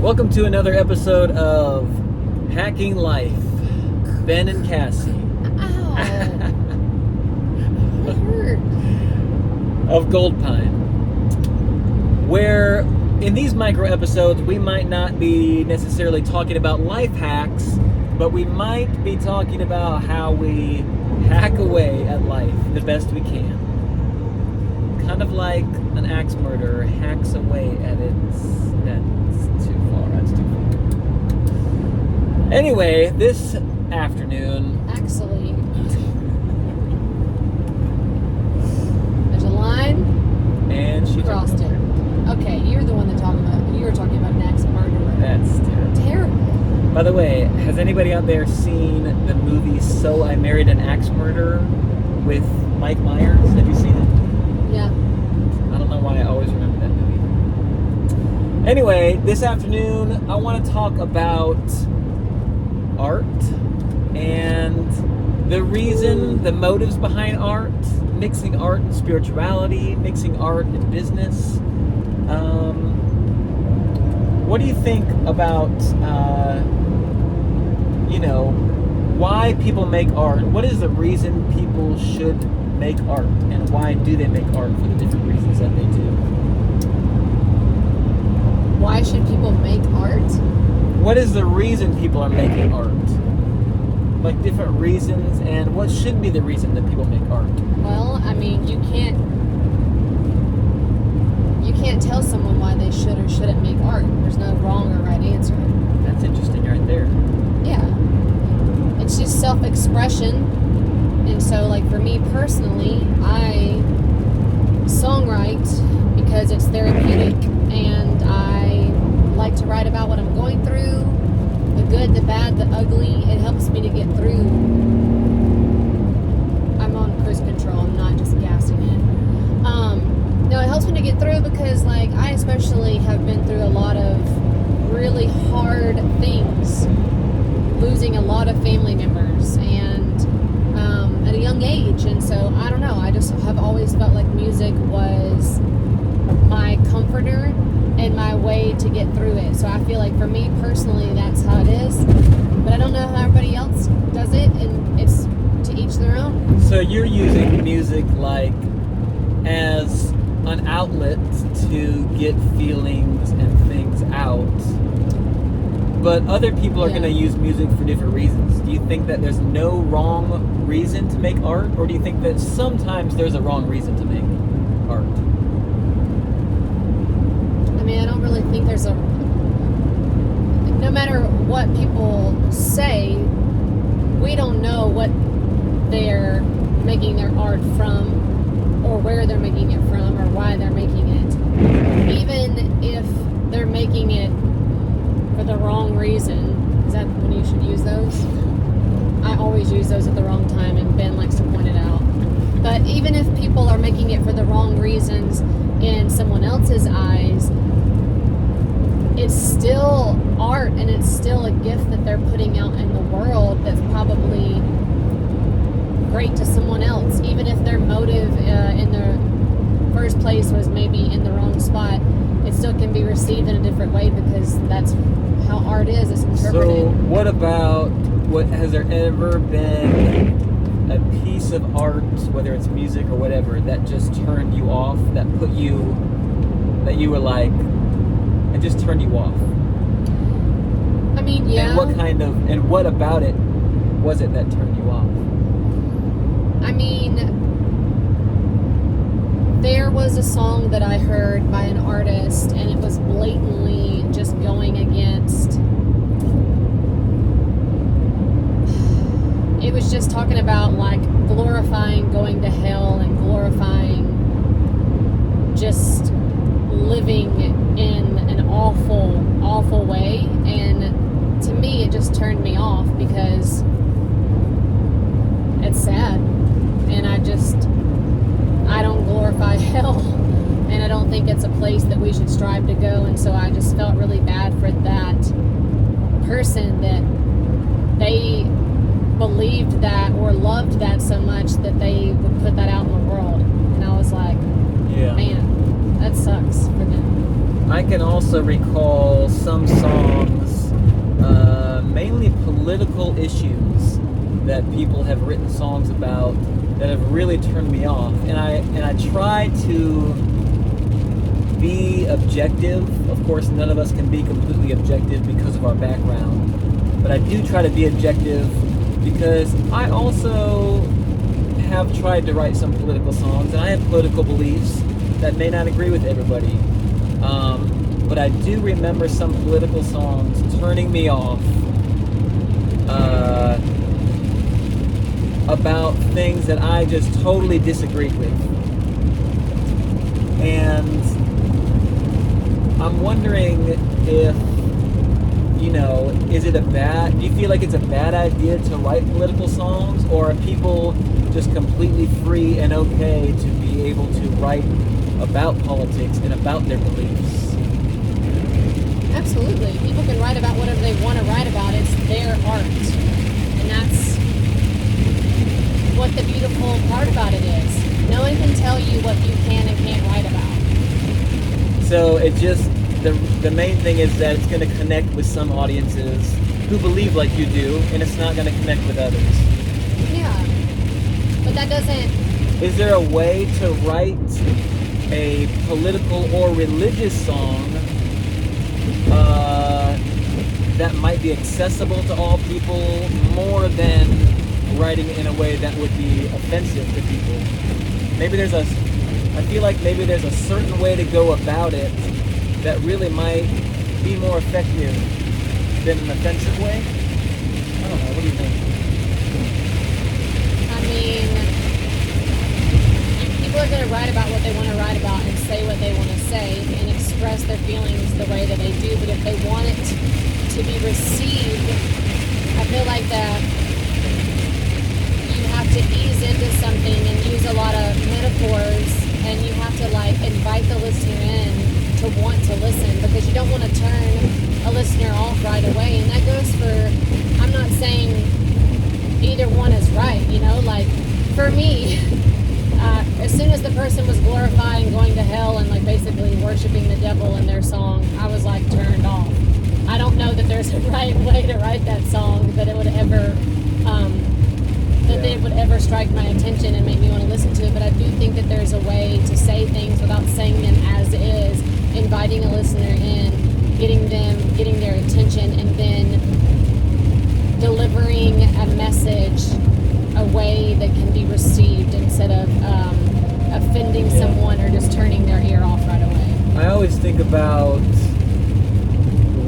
Welcome to another episode of Hacking Life. Ben and Cassie. Ow. That hurt. Of Gold Pine. Where in these micro episodes we might not be necessarily talking about life hacks, but we might be talking about how we hack away at life the best we can. Kind of like an axe murderer hacks away at its... That's too far. Anyway, this afternoon... Actually, there's a line. And she crossed it. Okay, you're the one that you were talking about an axe murderer. That's terrible. Terrible. By the way, has anybody out there seen the movie So I Married an Axe Murderer with Mike Myers? Have you seen it? Yeah. I don't know why I always remember that movie. Anyway, this afternoon I want to talk about art and the motives behind art, mixing art and spirituality, mixing art and business. What do you think about, why people make art? What is the reason people should make art, and why do they make art for the different reasons that they do? Why should people make art? What is the reason people are making art? Like different reasons, and what should be the reason that people make art? Well, I mean, you can't tell someone why they should or shouldn't make art. There's no wrong or right answer. That's interesting right there. Yeah. It's just self-expression. And so, like, for me personally, I songwrite because it's therapeutic, and I like to write about what I'm going through, the good, the bad, the ugly. It helps me to get through. I'm on cruise control. I'm not just gassing it. No, it helps me to get through because, like, I especially have been through a lot of really hard things, losing a lot of family members, and at a young age. And so, I don't know, I just have always felt like music was my comforter and my way to get through it. So I feel like for me personally, that's how it is. But I don't know how everybody else does it, and it's to each their own. So you're using music like as an outlet to get feelings and things out. But other people are going to use music for different reasons. Do you think that there's no wrong reason to make art? Or do you think that sometimes there's a wrong reason to make art? I mean, I don't really think there's no matter what people say, we don't know what they're making their art from, or where they're making it from, or why they're making it. Even if they're making it for the wrong reason. Is that when you should use those? I always use those at the wrong time, and Ben likes to point it out. But even if people are making it for the wrong reasons in someone else's eyes, it's still art, and it's still a gift that they're putting out in the world that's probably great to someone else. Even if their motive in the first place was maybe in the wrong spot, it still can be received in a different way because that's how art is. It's interpreted. So what about, has there ever been a piece of art, whether it's music or whatever, that just turned you off, that you were like, it just turned you off? I mean, yeah. And what about it was it that turned you off? I mean, there was a song that I heard by an artist, and it was blatantly just going against. It was just talking about, like, glorifying going to hell and glorifying just living in an awful, awful way. And to me, it just turned me off because it's sad. And I don't glorify hell, and I don't think it's a place that we should strive to go. And so I just felt really bad for that person that they believed that or loved that so much that they would put that out in the world. And I was like, man, that sucks for them. I can also recall some songs political issues that people have written songs about that have really turned me off. And I try to be objective. Of course, none of us can be completely objective because of our background. But I do try to be objective because I also have tried to write some political songs, and I have political beliefs that may not agree with everybody. But I do remember some political songs turning me off about things that I just totally disagreed with. And I'm wondering if, do you feel like it's a bad idea to write political songs, or are people just completely free and okay to be able to write about politics and about their beliefs? Absolutely. People can write about whatever they want to write about. It's their art. And that's what the beautiful part about it is. No one can tell you what you can and can't write about. So it just, the main thing is that it's going to connect with some audiences who believe like you do, and it's not going to connect with others. Yeah. But that doesn't... Is there a way to write a political or religious song that might be accessible to all people more than writing it in a way that would be offensive to people? I feel like maybe there's a certain way to go about it that really might be more effective than an offensive way. I don't know, what do you think? I mean, people are going to write about what they want to write about and say what they want to say and express their feelings the way that they do. But if they want it to be received, I feel like that you have to ease into something and use a lot of metaphors, and you have to invite the listener in to want to listen, because you don't want to turn a listener off right away. And that goes for, I'm not saying either one is right, for me, as soon as the person was glorifying going to hell and basically worshiping the devil in their song, I was turned off. I don't know that there's a right way to write that song that it would ever it would ever strike my attention and make me want to listen to it. But I do think that there's a way to say things without saying them as is, inviting a listener in, getting their attention, and then delivering a message a way that can be received instead of offending someone or just turning their ear off right away. I always think about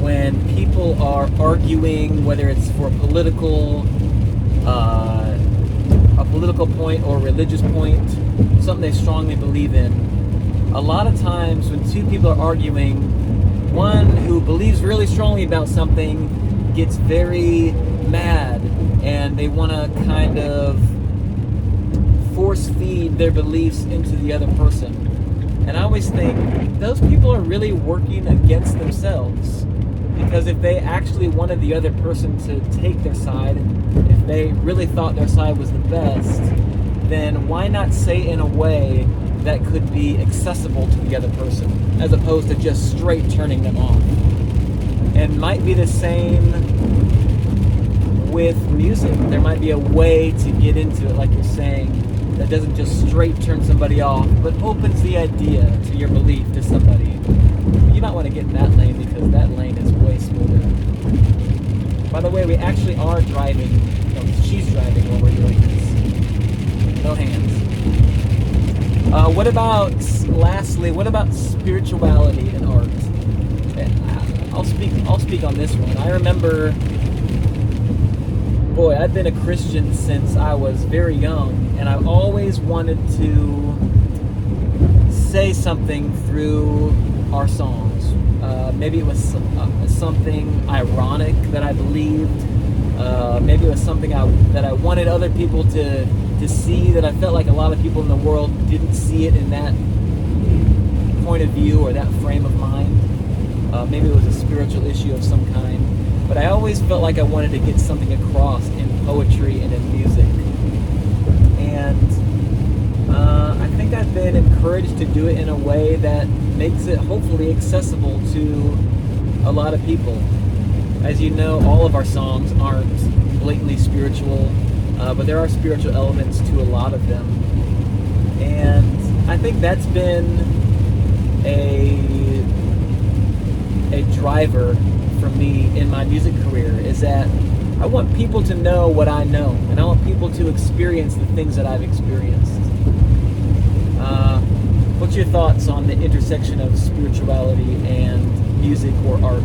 when people are arguing, whether it's for a political point or a religious point, something they strongly believe in. A lot of times when two people are arguing, one who believes really strongly about something gets very mad, and they want to kind of force feed their beliefs into the other person. And I always think those people are really working against themselves, because if they actually wanted the other person to take their side, if they really thought their side was the best, then why not say in a way that could be accessible to the other person, as opposed to just straight turning them off? And might be the same with music. There might be a way to get into it, like you're saying, that doesn't just straight turn somebody off, but opens the idea to your belief to somebody. You might want to get in that lane, because that lane is way smoother. By the way, we actually are driving. No, she's driving while we're doing this. No hands. Lastly, what about spirituality in art? I'll speak on this one. I remember, I've been a Christian since I was very young, and I've always wanted to say something through our songs. Maybe it was something ironic that I believed. Maybe it was something that I wanted other people to see, that I felt like a lot of people in the world didn't see it in that point of view or that frame of mind. Maybe it was a spiritual issue of some kind. But I always felt like I wanted to get something across in poetry and in music. And I think I've been encouraged to do it in a way that makes it hopefully accessible to a lot of people. As you know, all of our songs aren't blatantly spiritual, but there are spiritual elements to a lot of them. And I think that's been a driver for me in my music career, is that I want people to know what I know, and I want people to experience the things that I've experienced. What's your thoughts on the intersection of spirituality and music or art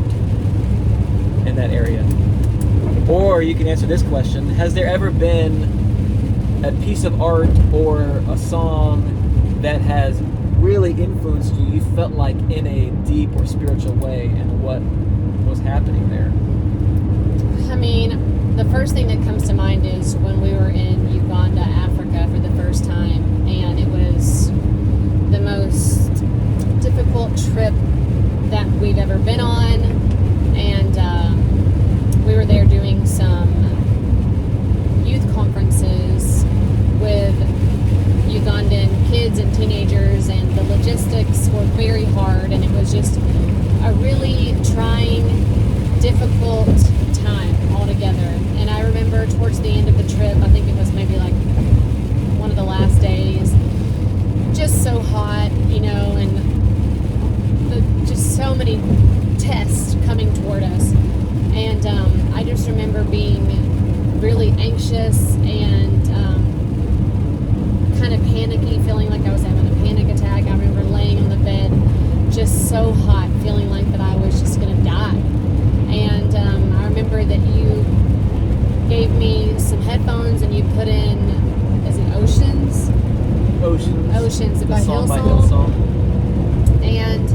in that area? Or you can answer this question: has there ever been a piece of art or a song that has really influenced you? You felt like in a deep or spiritual way, and what was happening there? I mean, the first thing that comes to mind is when we were in Uganda, Africa for the first time, and it was the most difficult trip that we've ever been on, and we were there doing some youth conferences with Ugandan kids and teenagers, and the logistics were very hard, and it was just a really trying, difficult time altogether. And I remember towards the end of the trip, I think it was maybe like one of the last days, just so hot, and just so many tests coming toward us. And I just remember being really anxious and kind of panicky, feeling like I was having a panic attack. I remember laying on the bed, just so hot, feeling like that I was just going to die. And I remember that you gave me some headphones and you put in, is it Oceans? Oceans by Hillsong. And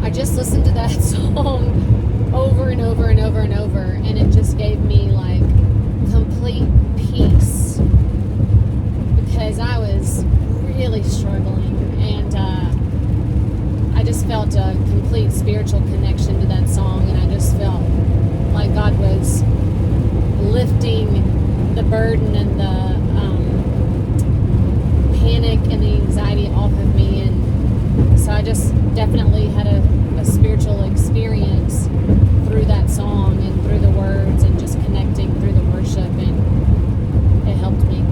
I just listened to that song over and over and over and over, and it just gave me like complete peace, because I was really struggling, and I just felt a complete spiritual connection to that song, and I just felt like God was lifting the burden and the panic and the anxiety off of me. And so I just definitely had a spiritual experience through that song and through the words, and just connecting through the worship, and it helped me.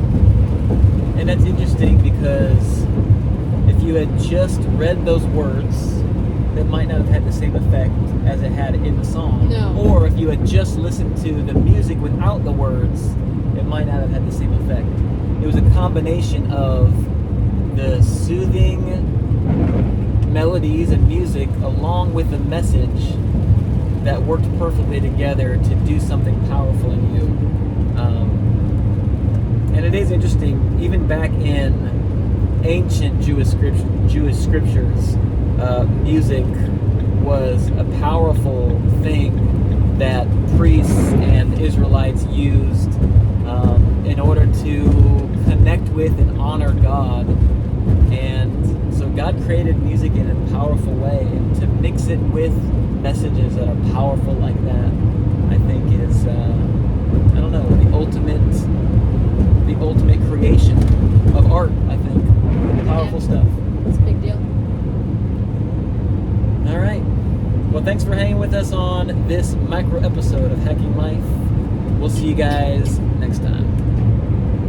And that's interesting, because if you had just read those words, that might not have had the same effect as it had in the song. No. Or if you had just listened to the music without the words, it might not have had the same effect. It was a combination of the soothing melodies and music along with the message that worked perfectly together to do something powerful in you. And it is interesting, even back in ancient Jewish scriptures, music was a powerful thing that priests and Israelites used in order to connect with and honor God. And so God created music in a powerful way, and to mix it with messages that are powerful like that, I think is, I don't know, the ultimate creation of art, I think. Powerful stuff. It's a big deal. All right. Well, thanks for hanging with us on this micro episode of Hacking Life. We'll see you guys next time.